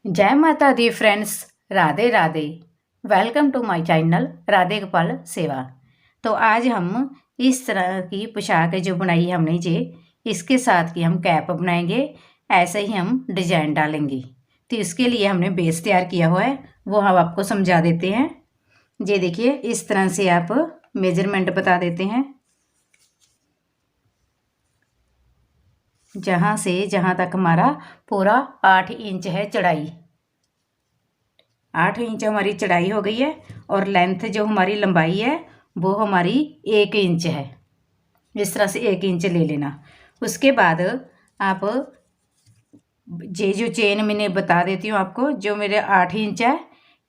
जय माता दी friends, Radhe Radhe. Welcome to my channel Radhe Gopal Seva. तो आज हम इस तरह की पोशाक जो बनाई हमने इसके साथ की हम कैप बनाएंगे। ऐसे ही हम डिजाइन डालेंगे। तो इसके लिए हमने बेस तैयार किया हुआ है, वो हम आपको समझा देते हैं। ये देखिए, इस तरह से आप मेजरमेंट बता देते हैं। जहाँ से जहाँ तक हमारा पूरा 8 इंच है चौड़ाई। 8 इंच हमारी चौड़ाई हो गई है और लेंथ जो हमारी लंबाई है वो हमारी 1 इंच है। इस तरह से 1 इंच ले लेना। उसके बाद आप ये जो चेन मैंने बता देती हूँ आपको, जो मेरे 8 इंच है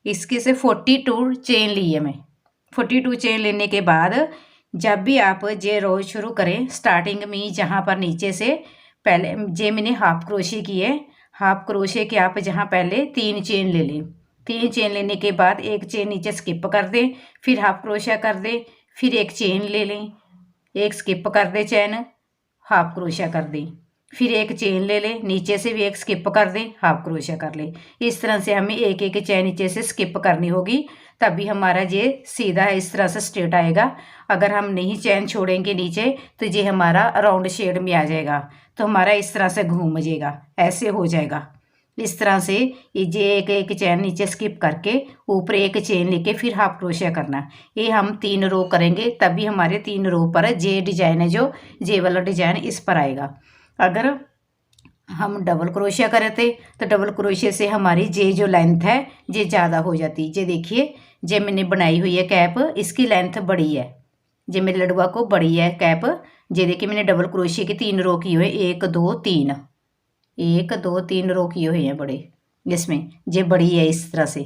इसके से 42 चेन ली है मैं। 42 चेन लेने के बाद जब भी आप ये रोज शुरू करें, स्टार्टिंग में जहाँ पर नीचे से पहले जे मैंने हाफ क्रोशे की है, हाफ क्रोशे के आप जहाँ पहले 3 चेन ले लें। 3 चेन लेने के बाद एक चेन नीचे स्किप कर दें, फिर हाफ क्रोशा कर दें, फिर एक चेन ले लें, एक स्किप कर दें चैन, हाफ क्रोशा कर दें, फिर एक चेन ले लें, नीचे से भी एक स्किप कर दें, हाफ क्रोशा कर लें। इस तरह से हमें एक एक चैन नीचे से स्किप करनी होगी, तभी हमारा ये सीधा इस तरह से स्ट्रेट आएगा। अगर हम नहीं चैन छोड़ेंगे नीचे तो ये हमारा राउंड शेड में आ जाएगा, तो हमारा इस तरह से घूम जाएगा, ऐसे हो जाएगा। इस तरह से ये एक एक चैन नीचे स्किप करके ऊपर एक चेन लेके फिर हाफ क्रोशिया करना। ये हम 3 रो करेंगे, तभी हमारे 3 रो पर जे डिजाइन है, जो जे वाला डिजाइन इस पर आएगा। अगर हम डबल क्रोशिया करे थे तो डबल क्रोशिया से हमारी जे जो लेंथ है ये ज़्यादा हो जाती। जे देखिए, जे मैंने बनाई हुई है कैप, इसकी लेंथ बड़ी है। जे मेरे लड़ुआ को बड़ी है कैप। जे देखिए, मैंने डबल क्रोशिया की 3 रो की हुए, 1 2 3, 1 2 3 रो किए हुए हैं बड़े। इसमें जे बड़ी है इस तरह से।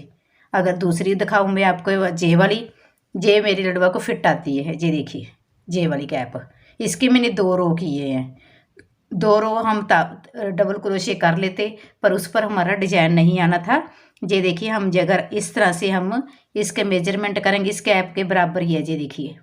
अगर दूसरी दिखाऊं मैं आपको, जे वाली, जे मेरी लड़ुआ को फिट आती है। जे देखिए, जे वाली कैप, इसके मैंने 2 रो किए हैं। 2 रो हम डबल क्रोशे कर लेते, पर उस पर हमारा डिजाइन नहीं आना था। ये देखिए, हम अगर इस तरह से हम इसके मेजरमेंट करेंगे, इस कैप के बराबर ही है। ये देखिए,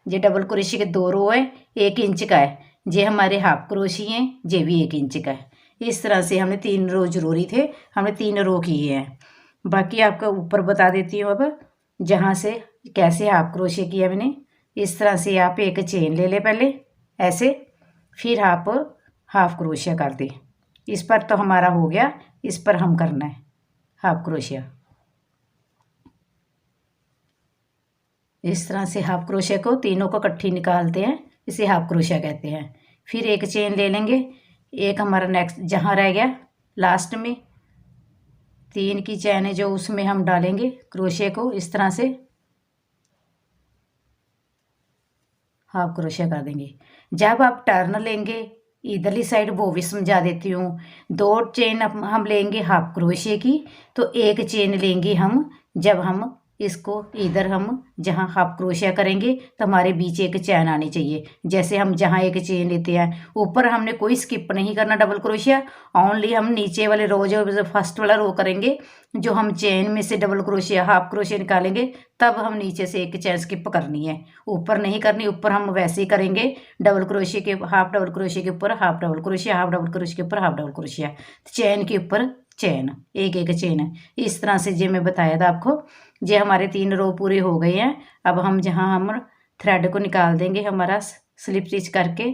ये डबल क्रोशे के 2 रो है, 1 इंच का है। ये हमारे हाफ क्रोशी हैं, ये भी 1 इंच का है। इस तरह से हमने 3 रो जरूरी थे, हमने 3 रो किए हैं। बाकी आपको ऊपर बता देती हूँ अब, जहाँ से कैसे हाफ क्रोशे किया मैंने। इस तरह से आप एक चेन ले ले पहले ऐसे, फिर आप हाफ क्रोशिया कर दे। इस पर तो हमारा हो गया, इस पर हम करना है हाफ क्रोशिया। इस तरह से हाफ क्रोशिया को तीनों को इकट्ठी निकालते हैं, इसे हाफ क्रोशिया कहते हैं। फिर एक चेन ले लेंगे, एक हमारा नेक्स्ट जहाँ रह गया लास्ट में 3 की चैन है जो उसमें हम डालेंगे क्रोशिया को। इस तरह से हाफ क्रोशिया कर देंगे। जब आप टर्न लेंगे इधरली साइड, वो भी समझा देती हूँ। 2 चेन हम लेंगे हाफ क्रोशिया की, तो एक चेन लेंगे हम जब हम इसको इधर हम जहाँ हाफ क्रोशिया करेंगे तो हमारे बीच एक चैन आनी चाहिए। जैसे हम जहाँ एक चेन लेते हैं, ऊपर हमने कोई स्किप नहीं करना डबल क्रोशिया, ओनली हम नीचे वाले रो जो फर्स्ट वाला रो करेंगे, जो हम चेन में से डबल क्रोशिया हाफ क्रोशिया निकालेंगे, तब हम नीचे से एक चेन स्किप करनी है, ऊपर नहीं करनी। ऊपर हम वैसे ही करेंगे, डबल क्रोशिया के हाफ डबल क्रोशिया के ऊपर half double crochet, half double crochet के ऊपर हाफ डबल क्रोशिया, चेन के ऊपर चेन, एक एक चेन है। इस तरह से जो मैं बताया था आपको, ये हमारे 3 रो पूरे हो गए हैं। अब हम जहाँ हम थ्रेड को निकाल देंगे, हमारा स्लिप स्टिच करके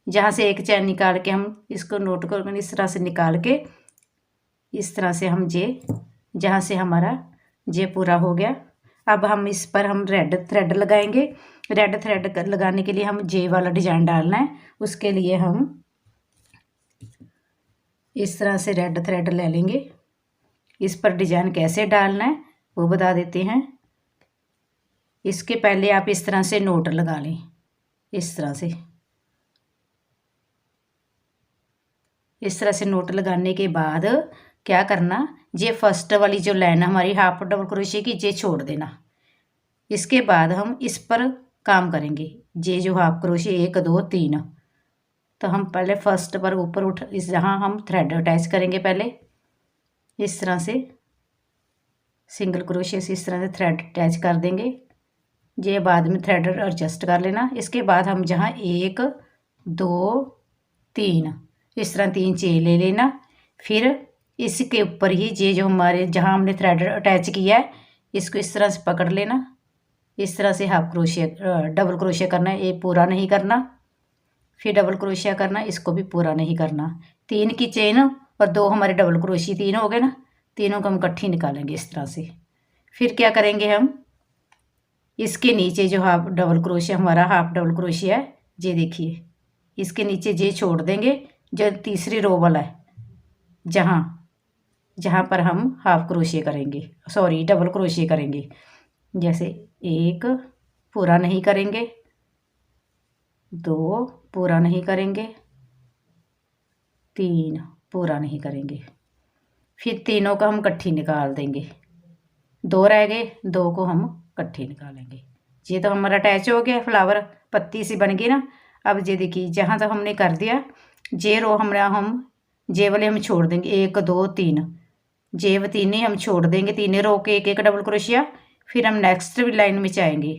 जहाँ से एक चैन निकाल के हम इसको नोट कर इस तरह से निकाल के, इस तरह से हम जे जहाँ से हमारा जे पूरा हो गया। अब हम इस पर हम रेड थ्रेड लगाएंगे। रेड थ्रेड लगाने के लिए हम जे वाला डिजाइन डालना है। उसके लिए हम इस तरह से रेड थ्रेड ले लेंगे। इस पर डिजाइन कैसे डालना है वो बता देते हैं। इसके पहले आप इस तरह से नोट लगा लें। इस तरह से, इस तरह से नोट लगाने के बाद क्या करना, ये फर्स्ट वाली जो लाइन हमारी हाफ डबल क्रोशिया की, ये छोड़ देना। इसके बाद हम इस पर काम करेंगे। ये जो हाफ क्रोशिया 1 2 3, तो हम पहले फर्स्ट पर ऊपर उठ इस जहाँ हम थ्रेड अटैच करेंगे पहले इस तरह से सिंगल क्रोशिया से इस तरह से थ्रेड अटैच कर देंगे। ये बाद में थ्रेड एडजस्ट कर लेना। इसके बाद हम जहाँ 1 2 3 इस तरह 3 चेन ले लेना, फिर इसके ऊपर ही ये जो हमारे जहाँ हमने थ्रेड अटैच किया है इसको इस तरह से पकड़ लेना, इस तरह से हाफ क्रोशिया डबल क्रोशिया करना है, ये पूरा नहीं करना, फिर डबल क्रोशिया करना, इसको भी पूरा नहीं करना। 3 की चेन और 2 हमारे डबल क्रोशिया, 3 हो गए ना, तीनों को हम इकट्ठी निकालेंगे इस तरह से। फिर क्या करेंगे हम, इसके नीचे जो हाफ डबल क्रोशिया हमारा हाफ डबल क्रोशिया है, ये देखिए इसके नीचे ये छोड़ देंगे जो तीसरी रो वाला है, जहाँ जहाँ पर हम हाफ क्रोशिया करेंगे, सॉरी डबल क्रोशिया करेंगे। जैसे 1 पूरा नहीं करेंगे, 2 पूरा नहीं करेंगे, 3 पूरा नहीं करेंगे, फिर तीनों का हम इकट्ठी निकाल देंगे। 2 रह गए, 2 को हम इकट्ठी निकालेंगे। ये तो हमारा अटैच हो गया, फ्लावर पत्ती सी बन गई ना। अब ये देखिए जहाँ तक हमने कर दिया, ये रो हम जे वाले हम छोड़ देंगे, 1 2 3 जे व 3 हम छोड़ देंगे, 3 रो के 1 1 डबल क्रोशिया। फिर हम नेक्स्ट लाइन में जाएंगे,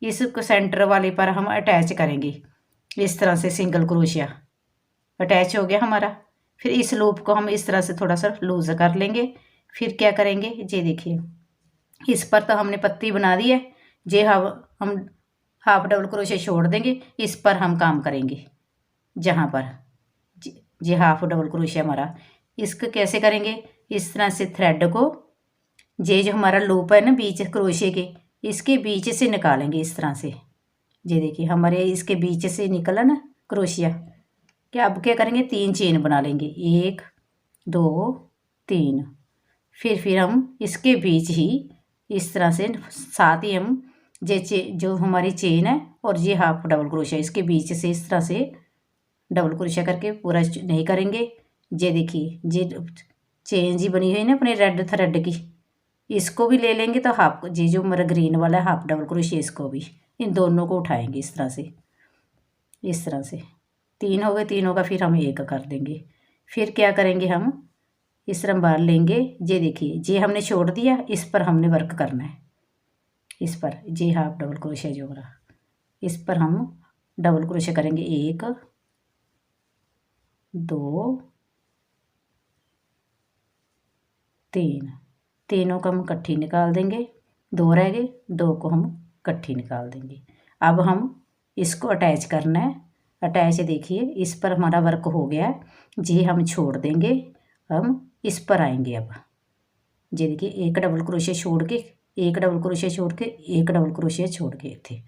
इस सेंटर वाले पर हम अटैच करेंगे इस तरह से सिंगल क्रोशिया, अटैच हो गया हमारा। फिर इस लूप को हम इस तरह से थोड़ा सा लूज कर लेंगे। फिर क्या करेंगे, ये देखिए इस पर तो हमने पत्ती बना दी है, जे हम हाफ डबल क्रोशिया छोड़ देंगे, इस पर हम काम करेंगे। जहाँ पर जे हाफ डबल क्रोशिया हमारा, इसको कैसे करेंगे, इस तरह से थ्रेड को जे जो हमारा लूप है ना बीच क्रोशिया के, इसके बीच से निकालेंगे इस तरह से। ये देखिए हमारे इसके बीच से निकला ना क्रोशिया, क्या अब क्या करेंगे, 3 चेन बना लेंगे, 1 2 3। फिर हम इसके बीच ही इस तरह से साथ ही हम जो हमारी चेन है और ये हाफ डबल क्रोशिया इसके बीच से इस तरह से डबल क्रोशिया करके पूरा नहीं करेंगे। ये देखिए ये चेन जी बनी हुई ना अपने रेड थ्रेड की, इसको भी ले लेंगे तो हाफ, ये जो हमारा ग्रीन वाला है हाफ डबल क्रोशिया, इसको भी, इन दोनों को उठाएंगे इस तरह से, इस तरह से। 3 हो गए, तीनों का फिर हम 1 कर देंगे। फिर क्या करेंगे, हम इस तरह बार लेंगे, ये देखिए ये हमने छोड़ दिया, इस पर हमने वर्क करना है, इस पर ये हाफ डबल क्रोशिया जो रहा, इस पर हम डबल क्रोशिया करेंगे, 1 2 3, तीनों को हम इकट्ठी निकाल देंगे, 2 रह गए, 2 को हम इकट्ठी निकाल देंगे। अब हम इसको अटैच करना है, अटैच देखिए इस पर हमारा वर्क हो गया है, ये हम छोड़ देंगे, हम इस पर आएंगे। अब ये देखिए 1 डबल क्रोशिया छोड़ के, 1 डबल क्रोशिया छोड़ के, 1 डबल क्रोशिया छोड़ के थे,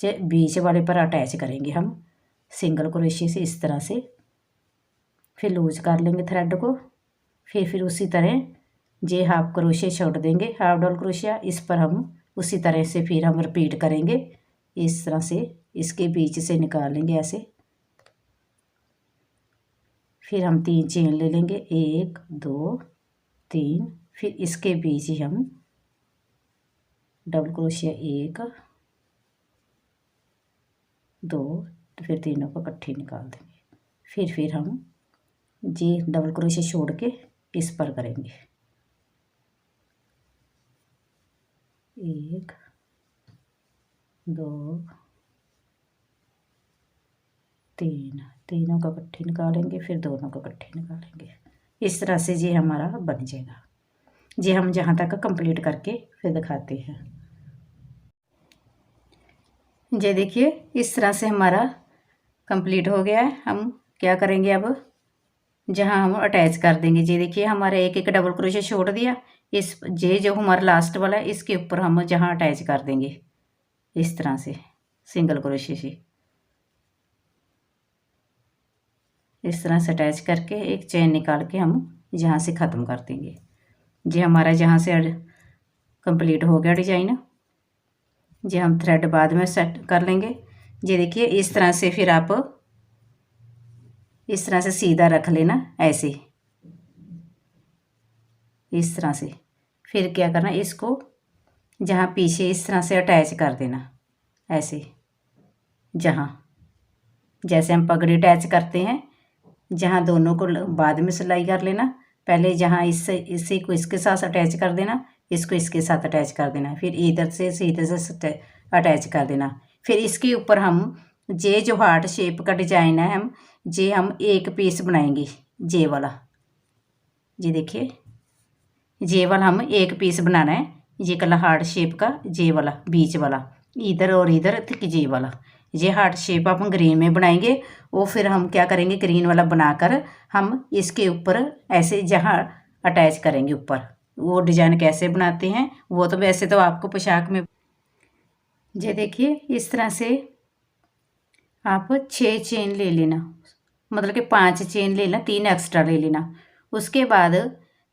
जे बीच वाले पर अटैच करेंगे हम सिंगल क्रोशिया से इस तरह से। फिर लूज कर लेंगे थ्रेड को, फिर उसी तरह जे हाफ क्रोशिया छोड़ देंगे, हाफ डबल क्रोशिया, इस पर हम उसी तरह से फिर हम रिपीट करेंगे इस तरह से, इसके बीच से निकालेंगे ऐसे। फिर हम 3 चेन ले लेंगे, 1 2 3, फिर इसके बीच ही हम डबल क्रोशिया 1 2, तो फिर तीनों को इकट्ठी निकाल देंगे। फिर हम जी डबल क्रोशिया छोड़ के इस पर करेंगे, 1 2 3, तीनों को इकट्ठी निकालेंगे, फिर दोनों को इकट्ठी निकालेंगे। इस तरह से ये हमारा बन जाएगा। ये हम जहाँ तक कंप्लीट करके फिर दिखाते हैं। ये देखिए इस तरह से हमारा कंप्लीट हो गया है। हम क्या करेंगे, अब जहाँ हम अटैच कर देंगे, ये देखिए हमारा 1 1 डबल क्रोशिया छोड़ दिया, इस ये जो हमारा लास्ट वाला है इसके ऊपर हम जहाँ अटैच कर देंगे इस तरह से सिंगल क्रोशिया से, इस तरह से अटैच करके एक चेन निकाल के हम यहाँ से ख़त्म कर देंगे। ये हमारा जहाँ से कंप्लीट हो गया डिजाइन। ये हम थ्रेड बाद में सेट कर लेंगे। ये देखिए इस तरह से फिर आप इस तरह से सीधा रख लेना ऐसे, इस तरह से। फिर क्या करना, इसको जहाँ पीछे इस तरह से अटैच कर देना ऐसे, जहाँ जैसे हम पगड़ी अटैच करते हैं, जहाँ दोनों को बाद में सिलाई कर लेना, पहले जहाँ इसी को इसके साथ अटैच कर देना, इसको इसके साथ अटैच कर देना, फिर इधर से इधर से अटैच कर देना। फिर इसके ऊपर हम जे जो हार्ट शेप का डिजाइन है, हम एक पीस बनाएंगे जे वाला, जी देखिए, ये वाला हम एक पीस बनाना है, ये कला हार्ट शेप का, ये वाला बीच वाला, इधर और इधर तक ये वाला, ये हार्ट शेप हम ग्रीन में बनाएंगे। वो फिर हम क्या करेंगे, ग्रीन वाला बनाकर हम इसके ऊपर ऐसे जहाँ अटैच करेंगे ऊपर। वो डिजाइन कैसे बनाते हैं वो तो वैसे तो आपको पोशाक में, ये देखिए इस तरह से आप 6 चेन ले लेना, मतलब कि 5 चेन ले लेना, 3 एक्स्ट्रा ले लेना। उसके बाद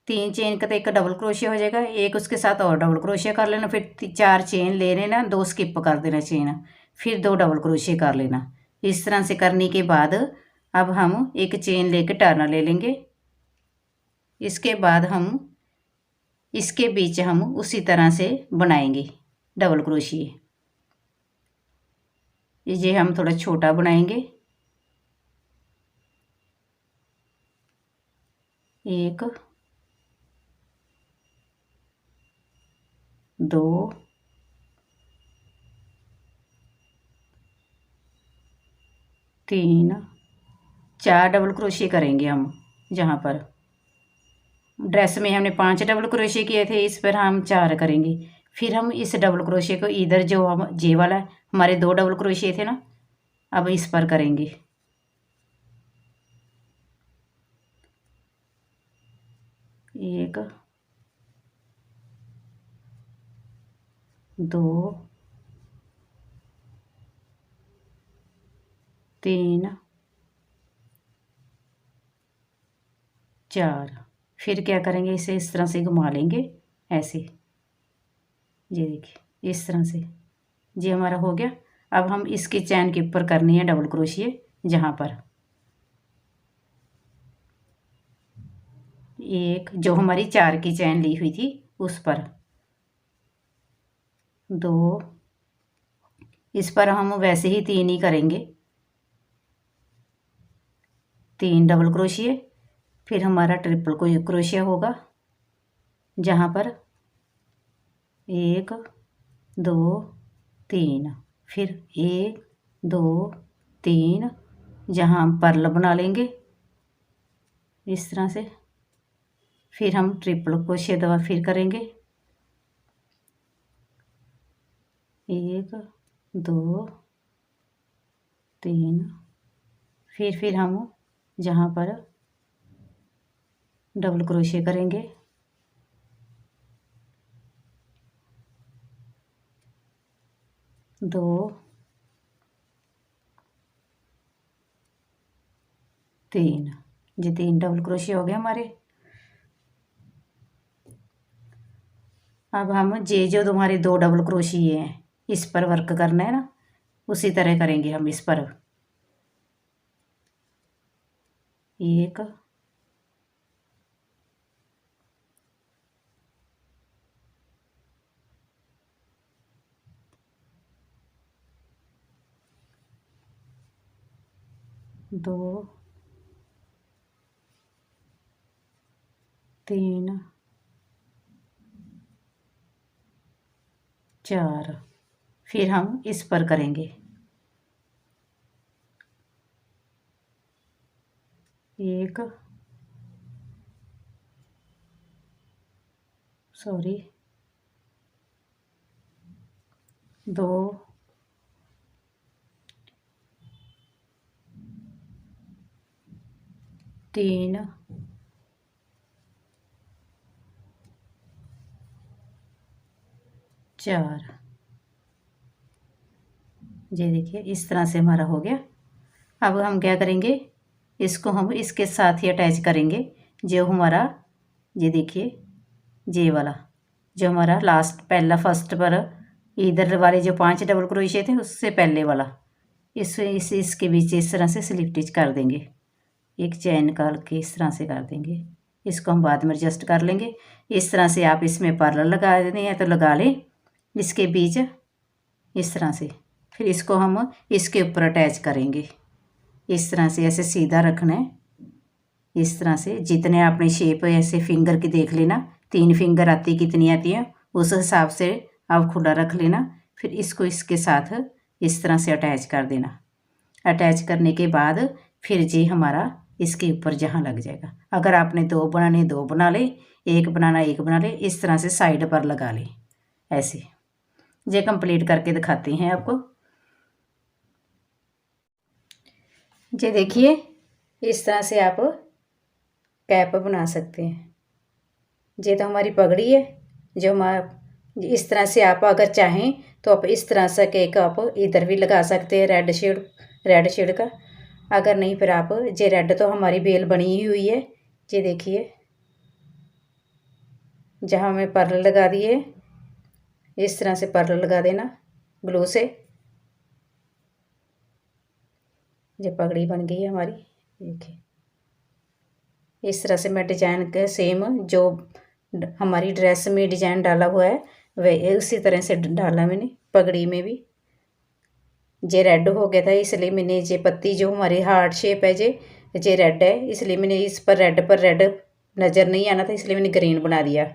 3 चेन का तो एक डबल क्रोशिया हो जाएगा, एक उसके साथ और डबल क्रोशिया कर लेना, फिर 4 चेन ले लेना, 2 स्किप कर देना चेन, फिर 2 डबल क्रोशिया कर लेना। इस तरह से करने के बाद अब हम एक चेन लेके टर्न ले लेंगे। इसके बाद हम इसके बीच हम उसी तरह से बनाएंगे डबल क्रोशिया। ये हम थोड़ा छोटा बनाएंगे, 1 2 3 4 डबल क्रोशिया करेंगे हम। जहाँ पर ड्रेस में हमने 5 डबल क्रोशिया किए थे, इस पर हम 4 करेंगे। फिर हम इस डबल क्रोशिया को इधर जो हम जे वाला हमारे 2 डबल क्रोशिया थे ना, अब इस पर करेंगे। 1 2 3 4। फिर क्या करेंगे, इसे इस तरह से घुमा लेंगे ऐसे, ये देखिए इस तरह से, ये हमारा हो गया। अब हम इसकी चैन के ऊपर करनी है डबल क्रोशिया, जहाँ पर एक जो हमारी 4 की चैन ली हुई थी उस पर 2, इस पर हम वैसे ही 3 ही करेंगे, 3 डबल क्रोशिया। फिर हमारा ट्रिपल क्रोशिया होगा, जहाँ पर 1 2 3, फिर 1 2 3, जहाँ हम पर्ल बना लेंगे इस तरह से। फिर हम ट्रिपल क्रोशिया दवा फिर करेंगे, 1 2 3, फिर हम जहाँ पर डबल क्रोशिया करेंगे, 2 3, ये 3 डबल क्रोशिया हो गए हमारे। अब हम जे जो तुम्हारे 2 डबल क्रोशिया हैं इस पर वर्क करना है ना, उसी तरह करेंगे हम इस पर। 1 2 3 4, फिर हम इस पर करेंगे 1 सॉरी 2 3 4, ये देखिए इस तरह से हमारा हो गया। अब हम क्या करेंगे, इसको हम इसके साथ ही अटैच करेंगे, जो हमारा ये देखिए जे वाला जो हमारा लास्ट पहला फर्स्ट पर इधर वाले जो 5 डबल क्रोशिया थे उससे पहले वाला, इसके बीच इस तरह से स्लिप स्टिच कर देंगे, एक चैन निकाल के इस तरह से कर देंगे। इसको हम बाद में एडजस्ट कर लेंगे। इस तरह से आप इसमें पर्ल लगा देते हैं तो लगा लें इसके बीच इस तरह से। फिर इसको हम इसके ऊपर अटैच करेंगे इस तरह से, ऐसे सीधा रखना है इस तरह से। जितने आपने शेप ऐसे फिंगर की देख लेना, 3 फिंगर आती कितनी आती है उस हिसाब से आप खुला रख लेना। फिर इसको इसके साथ इस तरह से अटैच कर देना। अटैच करने के बाद फिर जी हमारा इसके ऊपर जहाँ लग जाएगा। अगर आपने 2 बनाने 2 बना ले, 1 बनाना 1 बना ले, इस तरह से साइड पर लगा ले ऐसे। ये कंप्लीट करके दिखाते हैं आपको। ये देखिए इस तरह से आप कैप बना सकते हैं। ये तो हमारी पगड़ी है। जो हमारा इस तरह से आप अगर चाहें तो आप इस तरह से केक आप इधर भी लगा सकते हैं रेड शेड का। अगर नहीं फिर आप ये रेड तो हमारी बेल बनी ही हुई है। ये देखिए जहाँ हमें पर्ल लगा दिए इस तरह से पर्ल लगा देना ग्लू से। ये पगड़ी बन गई है हमारी। देखिए इस तरह से मैं डिजाइन के सेम जो हमारी ड्रेस में डिजाइन डाला हुआ है वह उसी तरह से डाला मैंने पगड़ी में भी। ये रेड हो गया था इसलिए मैंने ये पत्ती जो हमारी हार्ट शेप है ये रेड है, इसलिए मैंने इस पर रेड नज़र नहीं आना था इसलिए मैंने ग्रीन बना दिया।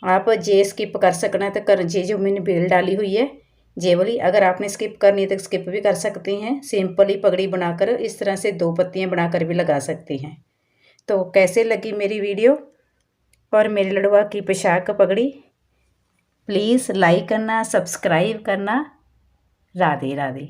आप जे स्किप कर सकना है तो कर, जे जो मैंने बेल डाली हुई है जे वाली, अगर आपने स्किप करनी है तो स्किप भी कर सकते हैं। सिंपल ही पगड़ी बनाकर इस तरह से 2 पत्तियां बनाकर भी लगा सकते हैं। तो कैसे लगी मेरी वीडियो और मेरे लड़वा की पोशाक पगड़ी, प्लीज़ लाइक करना, सब्सक्राइब करना। राधे राधे।